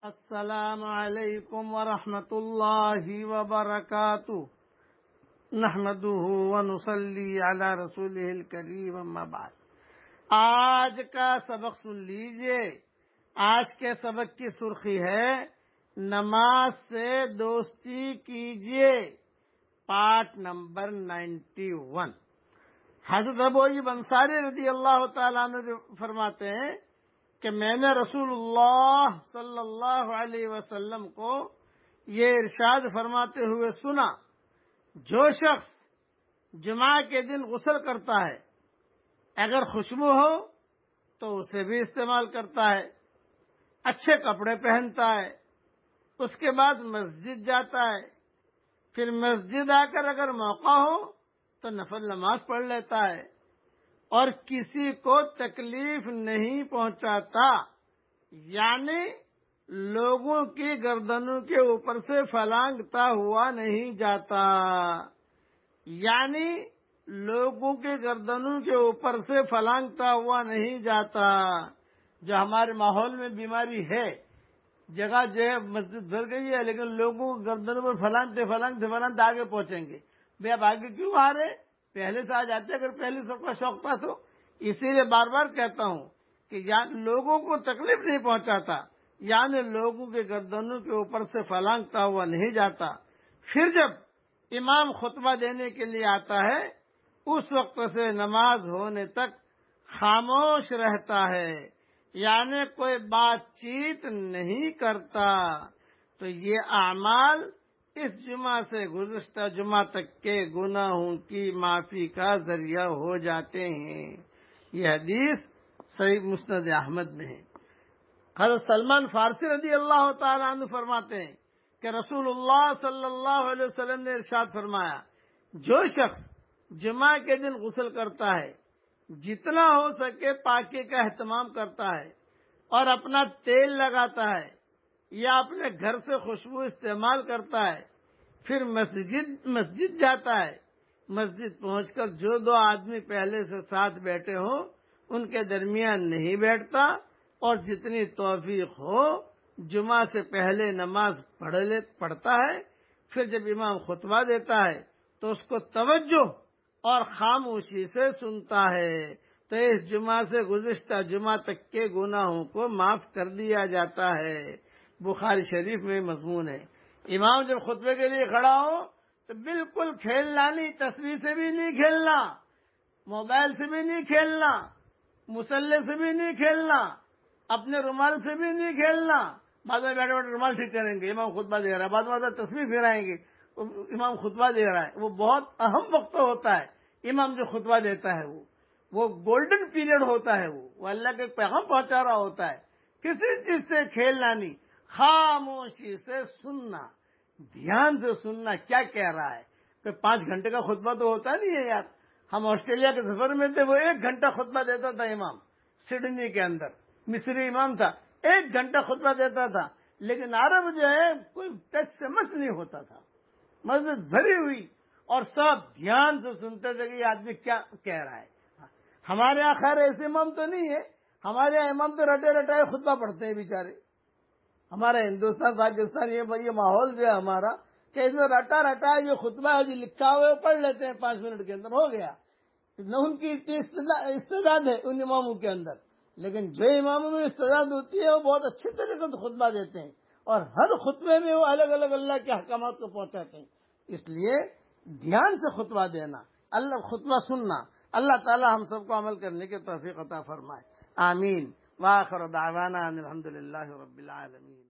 السلام علیکم ورحمۃ اللہ وبرکاتہ نحمده ونصلی علی رسولہ الکریم اما بعد۔ آج کا سبق سن لیجئے۔ آج کے سبق کی سرخی ہے نماز سے دوستی کیجئے، پارٹ نمبر 91۔ حضرت ابو ایوب انصاری رضی اللہ تعالیٰ عنہ فرماتے ہیں کہ میں نے رسول اللہ صلی اللہ علیہ وسلم کو یہ ارشاد فرماتے ہوئے سنا، جو شخص جمعہ کے دن غسل کرتا ہے، اگر خوشبو ہو تو اسے بھی استعمال کرتا ہے، اچھے کپڑے پہنتا ہے، اس کے بعد مسجد جاتا ہے، پھر مسجد آ کر اگر موقع ہو تو نفل نماز پڑھ لیتا ہے اور کسی کو تکلیف نہیں پہنچاتا، یعنی لوگوں کی گردنوں کے اوپر سے پھلانگتا ہوا نہیں جاتا، یعنی لوگوں کے گردنوں کے اوپر سے پھلانگتا ہوا نہیں جاتا۔ جو ہمارے ماحول میں بیماری ہے، جگہ جگہ مسجد بھر گئی ہے، لیکن لوگوں کو گردنوں پر پھلانگتے آگے پہنچیں گے۔ بھئی اب آگے کیوں آ رہے؟ پہلے سے آ جاتے، اگر پہلے سب کا شوق تھا تو۔ اسی لیے بار بار کہتا ہوں کہ لوگوں کو تکلیف نہیں پہنچاتا، یعنی لوگوں کے گردنوں کے اوپر سے پھلانگتا ہوا نہیں جاتا۔ پھر جب امام خطبہ دینے کے لیے آتا ہے، اس وقت سے نماز ہونے تک خاموش رہتا ہے، یعنی کوئی بات چیت نہیں کرتا۔ تو یہ اعمال اس جمعہ سے گزشتہ جمعہ تک کے گناہوں کی معافی کا ذریعہ ہو جاتے ہیں۔ یہ حدیث صحیح مسند احمد میں ہے۔ حضرت سلمان فارسی رضی اللہ تعالیٰ عنہ فرماتے ہیں کہ رسول اللہ صلی اللہ علیہ وسلم نے ارشاد فرمایا، جو شخص جمعہ کے دن غسل کرتا ہے، جتنا ہو سکے پاکی کا اہتمام کرتا ہے اور اپنا تیل لگاتا ہے یا اپنے گھر سے خوشبو استعمال کرتا ہے، پھر مسجد جاتا ہے، مسجد پہنچ کر جو دو آدمی پہلے سے ساتھ بیٹھے ہوں ان کے درمیان نہیں بیٹھتا، اور جتنی توفیق ہو جمعہ سے پہلے نماز پڑھتا ہے، پھر جب امام خطبہ دیتا ہے تو اس کو توجہ اور خاموشی سے سنتا ہے، تو اس جمعہ سے گزشتہ جمعہ تک کے گناہوں کو معاف کر دیا جاتا ہے۔ بخاری شریف میں مضمون ہے۔ امام جب خطبے کے لیے کھڑا ہو تو بالکل کھیلنا نہیں، تصویر سے بھی نہیں کھیلنا، موبائل سے بھی نہیں کھیلنا، مسلح سے بھی نہیں کھیلنا، اپنے رومال سے بھی نہیں کھیلنا۔ بعد میں بیٹھے بیٹھے رومال ٹھیک کریں گے، امام خطبہ دے رہا ہے، بعد میں تصویر پھرائیں گے، امام خطبہ دے رہا ہے۔ وہ بہت اہم وقت ہوتا ہے، امام جو خطبہ دیتا ہے وہ گولڈن پیریڈ ہوتا ہے، وہ اللہ کے پیغام پہنچا رہا ہوتا ہے۔ کسی چیز سے کھیلنا نہیں، خاموشی سے سننا، دھیان سے سننا کیا کہہ رہا ہے۔ کہ 5 گھنٹے کا خطبہ تو ہوتا نہیں ہے یار۔ ہم آسٹریلیا کے سفر میں تھے، وہ 1 گھنٹہ خطبہ دیتا تھا امام، سڈنی کے اندر مصری امام تھا، 1 گھنٹہ خطبہ دیتا تھا، لیکن عرب جو ہے کوئی ٹچ سے مس نہیں ہوتا تھا، مسجد بھری ہوئی اور سب دھیان سے سنتے تھے کہ یہ آدمی کیا کہہ رہا ہے۔ ہمارے یہاں خیر ایسے امام تو نہیں ہے، ہمارے یہاں امام تو رٹے رٹائے خطبہ پڑھتے ہیں بیچارے۔ ہمارا ہندوستان پاکستان یہ ماحول جو ہے ہمارا کہ اس میں رٹا یہ خطبہ ہے جو لکھا ہوا ہے پڑھ لیتے ہیں 5 منٹ کے اندر ہو گیا۔ نہ ان کی اتنی استعداد ہے ان اماموں کے اندر، لیکن جو اماموں میں استعداد ہوتی ہے وہ بہت اچھے طریقے سے خطبہ دیتے ہیں اور ہر خطبے میں وہ الگ الگ اللہ کے احکامات کو پہنچاتے ہیں۔ اس لیے دھیان سے خطبہ دینا، خطبہ سننا، اللہ تعالی ہم سب کو عمل کرنے کی توفیق عطا فرمائے، آمین۔ وآخر دعوانا ان الحمد للہ رب العالمین۔